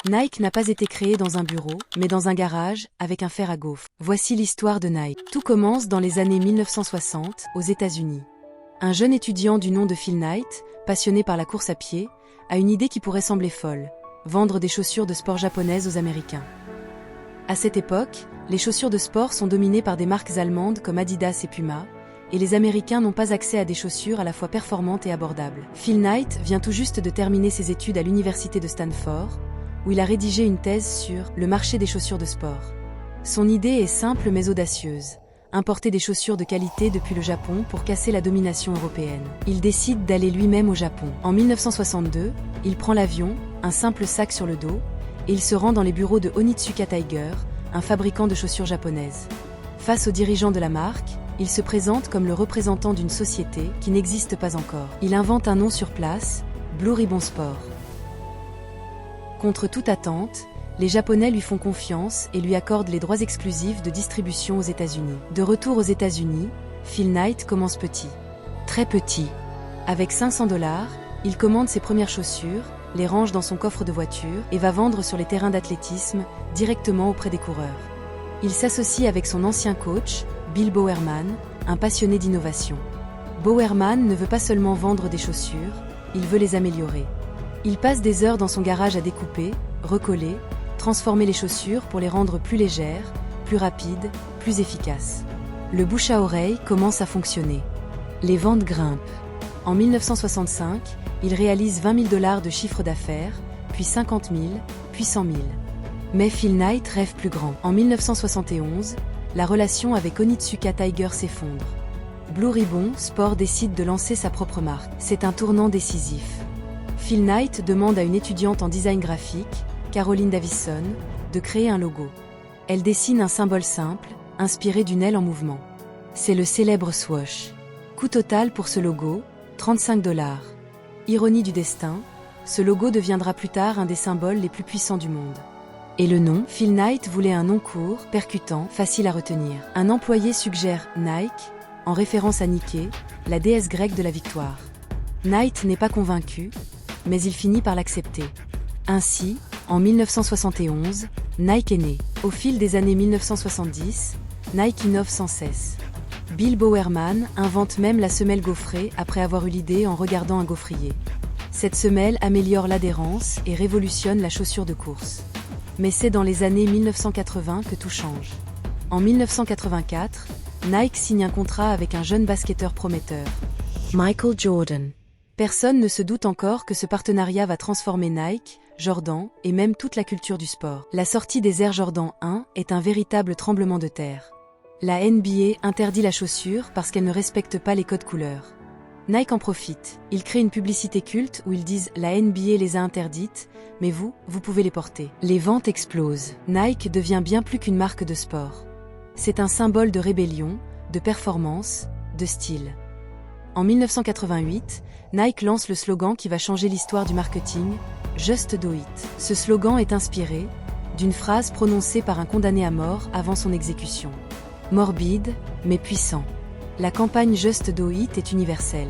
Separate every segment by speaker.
Speaker 1: Nike n'a pas été créé dans un bureau, mais dans un garage, avec un fer à gaufres. Voici l'histoire de Nike. Tout commence dans les années 1960, aux États-Unis. Un jeune étudiant du nom de Phil Knight, passionné par la course à pied, a une idée qui pourrait sembler folle: vendre des chaussures de sport japonaises aux Américains. À cette époque, les chaussures de sport sont dominées par des marques allemandes comme Adidas et Puma, et les Américains n'ont pas accès à des chaussures à la fois performantes et abordables. Phil Knight vient tout juste de terminer ses études à l'université de Stanford, où il a rédigé une thèse sur le marché des chaussures de sport. Son idée est simple mais audacieuse: importer des chaussures de qualité depuis le Japon pour casser la domination européenne. Il décide d'aller lui-même au Japon. En 1962, il prend l'avion, un simple sac sur le dos, et il se rend dans les bureaux de Onitsuka Tiger, un fabricant de chaussures japonaises. Face aux dirigeants de la marque, il se présente comme le représentant d'une société qui n'existe pas encore. Il invente un nom sur place: Blue Ribbon Sport. Contre toute attente, les Japonais lui font confiance et lui accordent les droits exclusifs de distribution aux États-Unis. De retour aux États-Unis, Phil Knight commence petit. Très petit. Avec $500, il commande ses premières chaussures, les range dans son coffre de voiture et va vendre sur les terrains d'athlétisme, directement auprès des coureurs. Il s'associe avec son ancien coach, Bill Bowerman, un passionné d'innovation. Bowerman ne veut pas seulement vendre des chaussures, il veut les améliorer. Il passe des heures dans son garage à découper, recoller, transformer les chaussures pour les rendre plus légères, plus rapides, plus efficaces. Le bouche à oreille commence à fonctionner. Les ventes grimpent. En 1965, il réalise $20 000 de chiffre d'affaires, puis 50 000, puis 100 000. Mais Phil Knight rêve plus grand. En 1971, la relation avec Onitsuka Tiger s'effondre. Blue Ribbon Sport décide de lancer sa propre marque. C'est un tournant décisif. Phil Knight demande à une étudiante en design graphique, Caroline Davison, de créer un logo. Elle dessine un symbole simple, inspiré d'une aile en mouvement. C'est le célèbre swoosh. Coût total pour ce logo, $35. Ironie du destin, ce logo deviendra plus tard un des symboles les plus puissants du monde. Et le nom? Phil Knight voulait un nom court, percutant, facile à retenir. Un employé suggère Nike, en référence à Nike, la déesse grecque de la victoire. Knight n'est pas convaincu, mais il finit par l'accepter. Ainsi, en 1971, Nike est né. Au fil des années 1970, Nike innove sans cesse. Bill Bowerman invente même la semelle gaufrée après avoir eu l'idée en regardant un gaufrier. Cette semelle améliore l'adhérence et révolutionne la chaussure de course. Mais c'est dans les années 1980 que tout change. En 1984, Nike signe un contrat avec un jeune basketteur prometteur, Michael Jordan. Personne ne se doute encore que ce partenariat va transformer Nike, Jordan et même toute la culture du sport. La sortie des Air Jordan 1 est un véritable tremblement de terre. La NBA interdit la chaussure parce qu'elle ne respecte pas les codes couleurs. Nike en profite. Ils créent une publicité culte où ils disent « La NBA les a interdites, mais vous pouvez les porter ». Les ventes explosent. Nike devient bien plus qu'une marque de sport. C'est un symbole de rébellion, de performance, de style. En 1988, Nike lance le slogan qui va changer l'histoire du marketing, « Just Do It ». Ce slogan est inspiré d'une phrase prononcée par un condamné à mort avant son exécution. Morbide, mais puissant. La campagne Just Do It est universelle.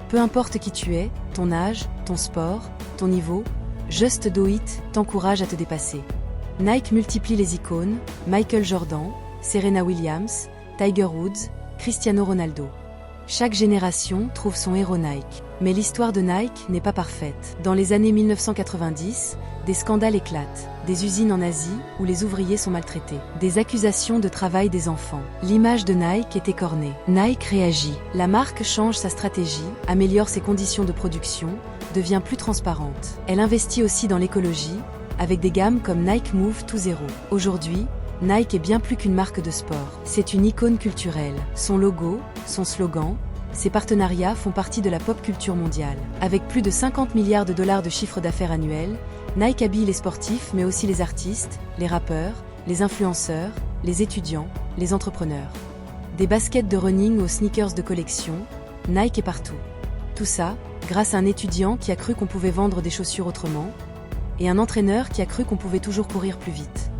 Speaker 1: Peu importe qui tu es, ton âge, ton sport, ton niveau, Just Do It t'encourage à te dépasser. Nike multiplie les icônes, Michael Jordan, Serena Williams, Tiger Woods, Cristiano Ronaldo. Chaque génération trouve son héros Nike. Mais l'histoire de Nike n'est pas parfaite. Dans les années 1990, des scandales éclatent. Des usines en Asie où les ouvriers sont maltraités. Des accusations de travail des enfants. L'image de Nike est écornée. Nike réagit. La marque change sa stratégie, améliore ses conditions de production, devient plus transparente. Elle investit aussi dans l'écologie, avec des gammes comme Nike Move 2.0. Aujourd'hui, Nike est bien plus qu'une marque de sport. C'est une icône culturelle. Son logo, son slogan, ses partenariats font partie de la pop culture mondiale. Avec plus de $50 milliards de chiffre d'affaires annuel, Nike habille les sportifs mais aussi les artistes, les rappeurs, les influenceurs, les étudiants, les entrepreneurs. Des baskets de running aux sneakers de collection, Nike est partout. Tout ça, grâce à un étudiant qui a cru qu'on pouvait vendre des chaussures autrement, et un entraîneur qui a cru qu'on pouvait toujours courir plus vite.